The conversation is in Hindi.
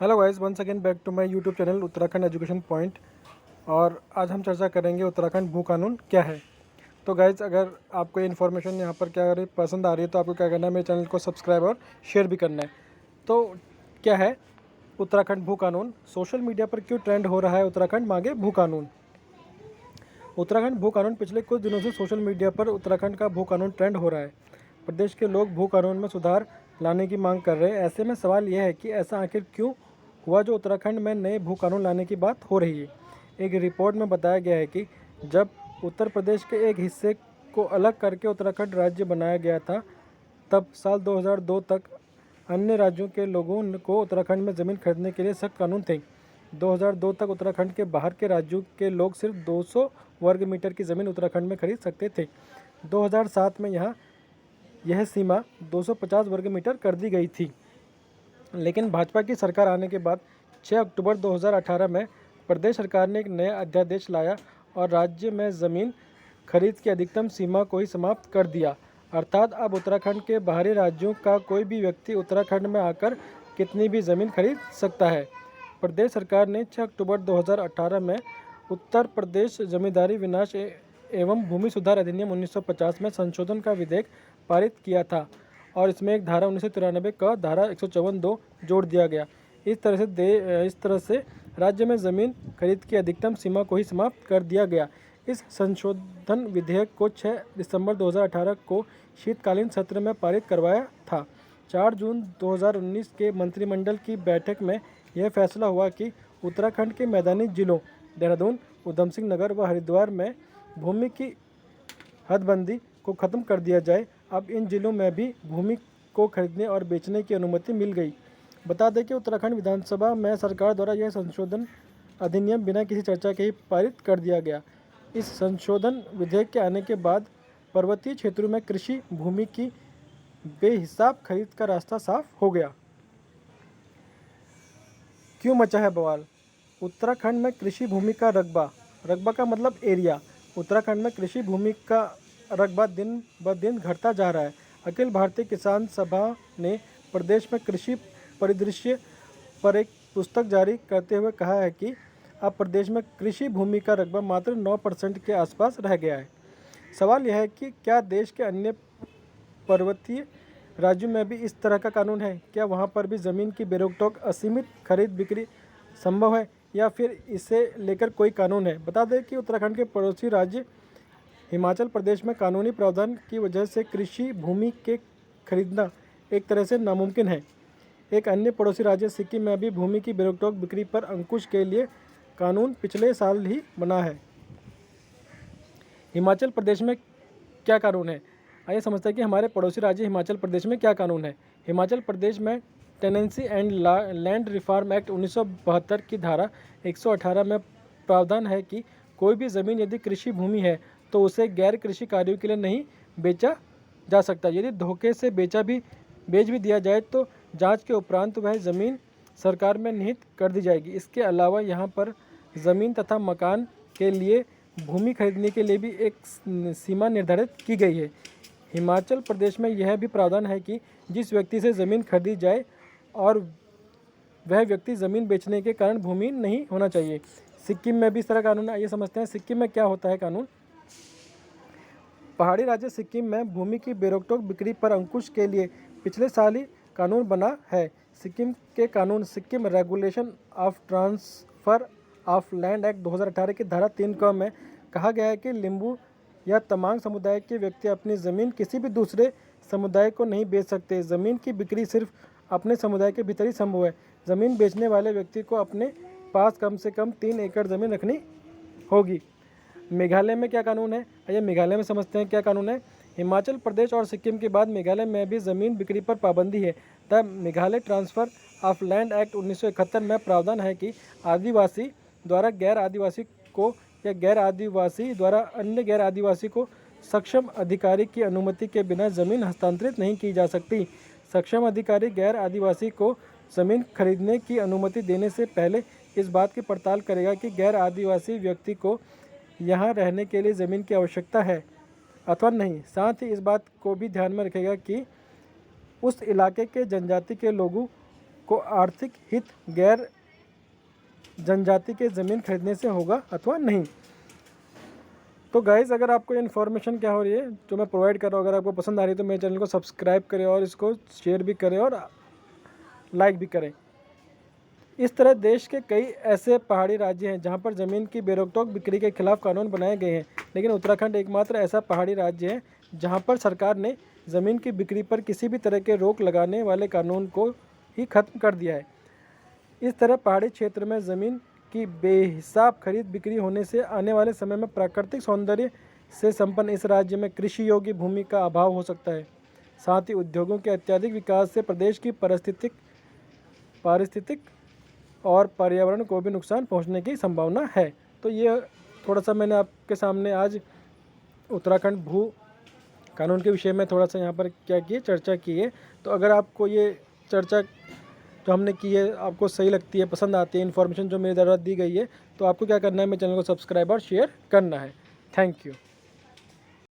Hello guys, once again back to my YouTube channel Uttarakhand education point. और आज हम चर्चा करेंगे उत्तराखंड भू कानून क्या है। तो गाइस, अगर आपको ये इन्फॉर्मेशन यहाँ पर क्या पसंद आ रही है तो आपको क्या करना है, मेरे चैनल को सब्सक्राइब और शेयर भी करना है। तो क्या है उत्तराखंड भू कानून? सोशल मीडिया पर क्यों ट्रेंड हो रहा है उत्तराखंड मांगे भू कानून? उत्तराखंड भू कानून पिछले कुछ दिनों से सोशल मीडिया पर उत्तराखंड का भू कानून ट्रेंड हो रहा है। प्रदेश के लोग भू कानून में सुधार लाने की मांग कर रहे हैं। ऐसे में सवाल यह है कि ऐसा आखिर क्यों हुआ जो उत्तराखंड में नए भू कानून लाने की बात हो रही है। एक रिपोर्ट में बताया गया है कि जब उत्तर प्रदेश के एक हिस्से को अलग करके उत्तराखंड राज्य बनाया गया था, तब साल 2002 तक अन्य राज्यों के लोगों को उत्तराखंड में ज़मीन खरीदने के लिए सख्त कानून थे। 2002 तक उत्तराखंड के बाहर के राज्यों के लोग सिर्फ 200 वर्ग मीटर की ज़मीन उत्तराखंड में खरीद सकते थे। 2007 में यह सीमा 250 वर्ग मीटर कर दी गई थी। लेकिन भाजपा की सरकार आने के बाद 6 अक्टूबर 2018 में प्रदेश सरकार ने एक नया अध्यादेश लाया और राज्य में ज़मीन खरीद की अधिकतम सीमा को ही समाप्त कर दिया। अर्थात अब उत्तराखंड के बाहरी राज्यों का कोई भी व्यक्ति उत्तराखंड में आकर कितनी भी ज़मीन खरीद सकता है। प्रदेश सरकार ने 6 अक्टूबर 2018 में उत्तर प्रदेश जमींदारी विनाश एवं भूमि सुधार अधिनियम 1950 में संशोधन का विधेयक पारित किया था और इसमें एक धारा 1993 का धारा 154(2) जोड़ दिया गया। इस तरह से राज्य में ज़मीन खरीद की अधिकतम सीमा को ही समाप्त कर दिया गया। इस संशोधन विधेयक को 6 दिसंबर 2018 को शीतकालीन सत्र में पारित करवाया था। 4 जून 2019 के मंत्रिमंडल की बैठक में यह फैसला हुआ कि उत्तराखंड के मैदानी जिलों देहरादून, उधम सिंह नगर व हरिद्वार में भूमि की हदबंदी को ख़त्म कर दिया जाए। अब इन जिलों में भी भूमि को खरीदने और बेचने की अनुमति मिल गई। बता दें कि उत्तराखंड विधानसभा में सरकार द्वारा यह संशोधन अधिनियम बिना किसी चर्चा के ही पारित कर दिया गया। इस संशोधन विधेयक के आने के बाद पर्वतीय क्षेत्रों में कृषि भूमि की बेहिसाब खरीद का रास्ता साफ हो गया। क्यों मचा है बवाल? उत्तराखंड में कृषि भूमि का रकबा का मतलब एरिया। उत्तराखंड में कृषि भूमि का रकबा दिन ब दिन घटता जा रहा है। अखिल भारतीय किसान सभा ने प्रदेश में कृषि परिदृश्य पर एक पुस्तक जारी करते हुए कहा है कि अब प्रदेश में कृषि भूमि का रकबा मात्र 9% के आसपास रह गया है। सवाल यह है कि क्या देश के अन्य पर्वतीय राज्यों में भी इस तरह का कानून है? क्या वहाँ पर भी ज़मीन की बेरोक-टोक असीमित खरीद बिक्री संभव है या फिर इसे लेकर कोई कानून है? बता दें कि उत्तराखंड के पड़ोसी राज्य हिमाचल प्रदेश में कानूनी प्रावधान की वजह से कृषि भूमि के खरीदना एक तरह से नामुमकिन है। एक अन्य पड़ोसी राज्य सिक्किम में भी भूमि की बेरोक-टोक बिक्री पर अंकुश के लिए कानून पिछले साल ही बना है। हिमाचल प्रदेश में क्या कानून है? आइए समझते हैं कि हमारे पड़ोसी राज्य हिमाचल प्रदेश में क्या कानून है। हिमाचल प्रदेश में tenancy and land reform act 1972 की धारा 118 में प्रावधान है कि कोई भी ज़मीन यदि कृषि भूमि है तो उसे गैर कृषि कार्यों के लिए नहीं बेचा जा सकता। यदि धोखे से बेच भी दिया जाए तो जांच के उपरांत वह ज़मीन सरकार में निहित कर दी जाएगी। इसके अलावा यहाँ पर ज़मीन तथा मकान के लिए भूमि खरीदने के लिए भी एक सीमा निर्धारित की गई है। हिमाचल प्रदेश में यह भी प्रावधान है कि जिस व्यक्ति से ज़मीन खरीदी जाए और वह व्यक्ति ज़मीन बेचने के कारण भूमि नहीं होना चाहिए। सिक्किम में भी इस तरह कानून है। आइए समझते हैं सिक्किम में क्या होता है कानून। पहाड़ी राज्य सिक्किम में भूमि की बेरोक-टोक बिक्री पर अंकुश के लिए पिछले साल ही कानून बना है। सिक्किम के कानून Sikkim regulation of transfer of land act 2018 की धारा 3 क में कहा गया है कि लिम्बू या तमांग समुदाय के व्यक्ति अपनी ज़मीन किसी भी दूसरे समुदाय को नहीं बेच सकते। ज़मीन की बिक्री सिर्फ अपने समुदाय के भीतर ही संभव है। ज़मीन बेचने वाले व्यक्ति को अपने पास कम से कम 3 एकड़ ज़मीन रखनी होगी। मेघालय में क्या कानून है? आइए मेघालय में समझते हैं क्या कानून है। हिमाचल प्रदेश और सिक्किम के बाद मेघालय में भी ज़मीन बिक्री पर पाबंदी है। The Meghalaya transfer of land act 1971 में प्रावधान है कि आदिवासी द्वारा गैर आदिवासी को या गैर आदिवासी द्वारा अन्य गैर आदिवासी को सक्षम अधिकारी की अनुमति के बिना ज़मीन हस्तांतरित नहीं की जा सकती। सक्षम अधिकारी गैर आदिवासी को ज़मीन खरीदने की अनुमति देने से पहले इस बात की पड़ताल करेगा कि गैर आदिवासी व्यक्ति को यहाँ रहने के लिए ज़मीन की आवश्यकता है अथवा नहीं। साथ ही इस बात को भी ध्यान में रखेगा कि उस इलाके के जनजाति के लोगों को आर्थिक हित गैर जनजाति के ज़मीन खरीदने से होगा अथवा नहीं। तो गाइज़ अगर आपको ये इन्फॉर्मेशन क्या हो रही है जो मैं प्रोवाइड कर रहा हूँ, अगर आपको पसंद आ रही है तो मेरे चैनल को सब्सक्राइब करें और इसको शेयर भी करें और लाइक भी करें। इस तरह देश के कई ऐसे पहाड़ी राज्य हैं जहां पर ज़मीन की बेरोक-टोक बिक्री के खिलाफ कानून बनाए गए हैं, लेकिन उत्तराखंड एकमात्र ऐसा पहाड़ी राज्य है जहां पर सरकार ने ज़मीन की बिक्री पर किसी भी तरह के रोक लगाने वाले कानून को ही ख़त्म कर दिया है। इस तरह पहाड़ी क्षेत्र में ज़मीन की बेहिसाब खरीद बिक्री होने से आने वाले समय में प्राकृतिक सौंदर्य से संपन्न इस राज्य में कृषि योग्य भूमि का अभाव हो सकता है। साथ ही उद्योगों के अत्यधिक विकास से प्रदेश की पारिस्थितिक और पर्यावरण को भी नुकसान पहुंचने की संभावना है। तो ये थोड़ा सा मैंने आपके सामने आज उत्तराखंड भू कानून के विषय में थोड़ा सा यहाँ पर क्या की चर्चा की है। तो अगर आपको ये चर्चा जो हमने की है आपको सही लगती है, पसंद आती है, इन्फॉर्मेशन जो मेरे द्वारा दी गई है, तो आपको क्या करना है, मेरे चैनल को सब्सक्राइब और शेयर करना है। Thank you.